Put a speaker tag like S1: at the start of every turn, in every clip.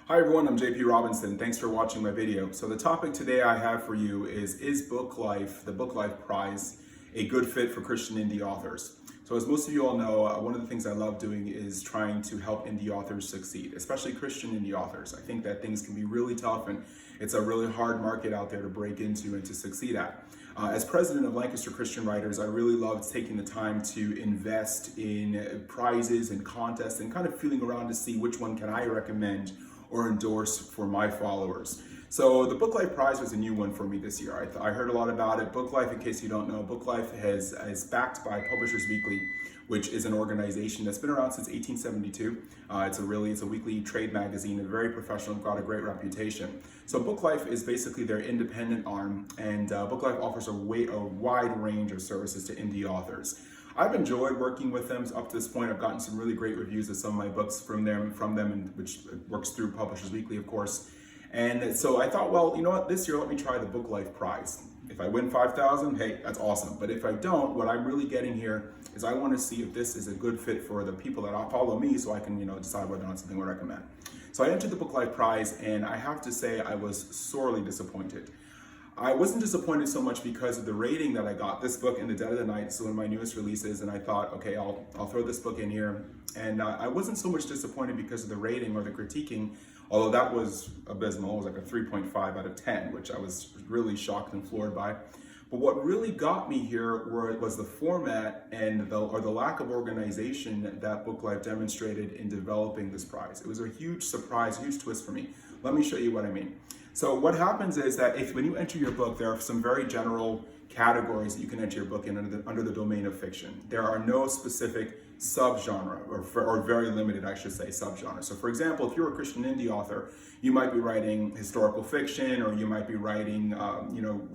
S1: Hi everyone, I'm JP Robinson. Thanks for watching my video. So the topic today I have for you is Booklife, the Booklife Prize, a good fit for Christian indie authors? So as most of you all know, one of the things I love doing is trying to help indie authors succeed, especially Christian indie authors. I think that things can be really tough and it's a really hard market out there to break into and to succeed at. As president of Lancaster Christian Writers, I really loved taking the time to invest in prizes and contests and kind of feeling around to see which one can I recommend or endorse for my followers. So the Booklife Prize was a new one for me this year. I heard a lot about it. Booklife, in case you don't know, Booklife is backed by Publishers Weekly, which is an organization that's been around since 1872. It's a weekly trade magazine, and very professional, got a great reputation. So Booklife is basically their independent arm, and Booklife offers a wide range of services to indie authors. I've enjoyed working with them up to this point. I've gotten some really great reviews of some of my books from them, and which works through Publishers Weekly, of course. And so I thought, well, you know what, this year let me try the Booklife Prize. If I win 5,000, hey, that's awesome. But if I don't, what I'm really getting here is I want to see if this is a good fit for the people that follow me, so I can, decide whether or not something I would recommend. So I entered the Booklife Prize, and I have to say I was sorely disappointed. I wasn't disappointed so much because of the rating that I got. This book, In the Dead of the Night, is one of my newest releases, and I thought, okay, I'll throw this book in here. And I wasn't so much disappointed because of the rating or the critiquing, although that was abysmal. It was like a 3.5 out of 10, which I was really shocked and floored by. But what really got me here was the format and the lack of organization that Booklife demonstrated in developing this prize. It was a huge surprise, huge twist for me. Let me show you what I mean. So what happens is that when you enter your book, there are some very general categories that you can enter your book in under the domain of fiction. There are no specific subgenre, or very limited, I should say, subgenre. So for example, if you're a Christian indie author, you might be writing historical fiction, or you might be writing,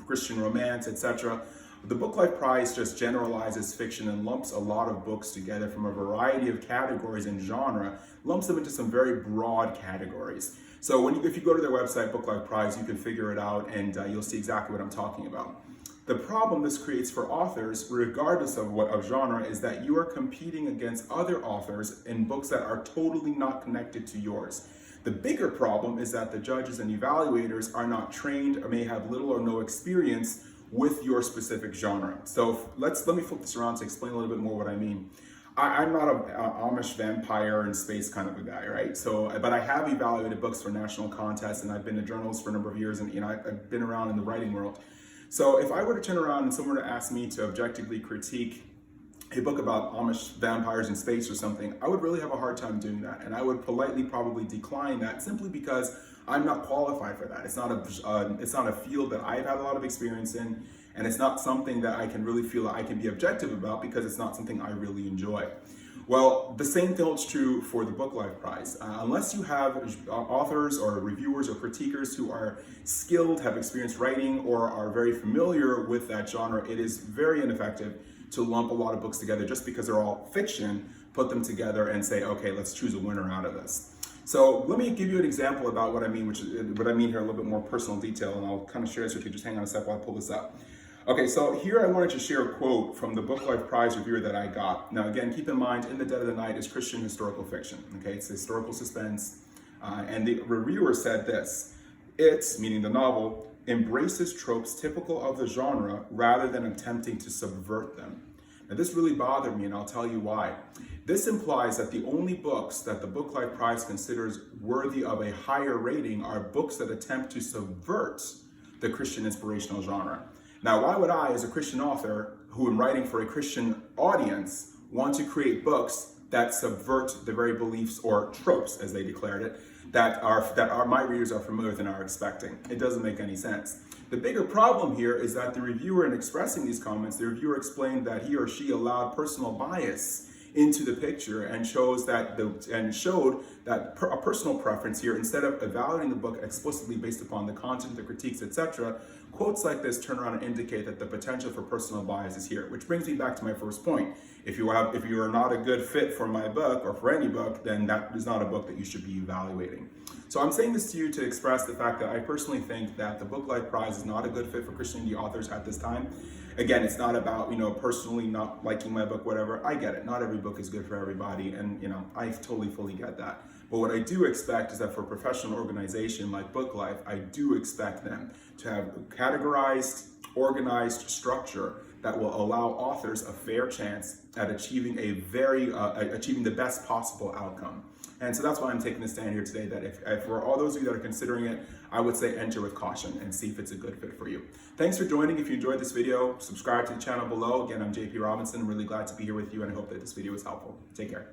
S1: Christian romance, etc. The Booklife Prize just generalizes fiction and lumps a lot of books together from a variety of categories and genre, lumps them into some very broad categories. So if you go to their website, Booklife Prize, you can figure it out, and you'll see exactly what I'm talking about. The problem this creates for authors, regardless of genre, is that you are competing against other authors in books that are totally not connected to yours. The bigger problem is that the judges and evaluators are not trained or may have little or no experience with your specific genre. So let me flip this around to explain a little bit more what I mean. I'm not an Amish vampire in space kind of a guy, right? But I have evaluated books for national contests, and I've been a journalist for a number of years, and I've been around in the writing world. So if I were to turn around and someone were to ask me to objectively critique a book about Amish vampires in space or something, I would really have a hard time doing that, and I would politely probably decline that simply because I'm not qualified for that. It's not a field that I've had a lot of experience in, and it's not something that I can really feel that I can be objective about because it's not something I really enjoy. Well, the same thing holds true for the Booklife Prize. Unless you have authors or reviewers or critiquers who are skilled, have experience writing, or are very familiar with that genre, it is very ineffective to lump a lot of books together just because they're all fiction, put them together and say, okay, let's choose a winner out of this. So let me give you an example about what I mean, what I mean here, a little bit more personal detail, and I'll kind of share this with you. Just hang on a sec while I pull this up. Okay, so here I wanted to share a quote from the Booklife Prize reviewer that I got. Now again, keep in mind, In the Dead of the Night is Christian historical fiction. Okay, it's historical suspense. And the reviewer said this: "It's," meaning the novel, "embraces tropes typical of the genre rather than attempting to subvert them." Now this really bothered me, and I'll tell you why. This implies that the only books that the Booklife Prize considers worthy of a higher rating are books that attempt to subvert the Christian inspirational genre. Now, why would I, as a Christian author who am writing for a Christian audience, want to create books that subvert the very beliefs or tropes, as they declared it, that my readers are familiar with and are expecting? It doesn't make any sense. The bigger problem here is that the reviewer, in expressing these comments, the reviewer explained that he or she allowed personal bias into the picture and showed that a personal preference here, instead of evaluating the book explicitly based upon the content, the critiques, etc. Quotes like this turn around and indicate that the potential for personal bias is here, which brings me back to my first point. If you are not a good fit for my book or for any book, then that is not a book that you should be evaluating. So I'm saying this to you to express the fact that I personally think that the Booklife Prize is not a good fit for Christian indie authors at this time. Again, it's not about, personally not liking my book, whatever. I get it. Not every book is good for everybody, and, I totally, fully get that. But what I do expect is that for a professional organization like Booklife, I do expect them to have categorized, organized structure that will allow authors a fair chance at achieving achieving the best possible outcome. And so that's why I'm taking a stand here today, that if for all those of you that are considering it, I would say enter with caution and see if it's a good fit for you. Thanks for joining. If you enjoyed this video, subscribe to the channel below. Again, I'm JP Robinson. I'm really glad to be here with you, and I hope that this video was helpful. Take care.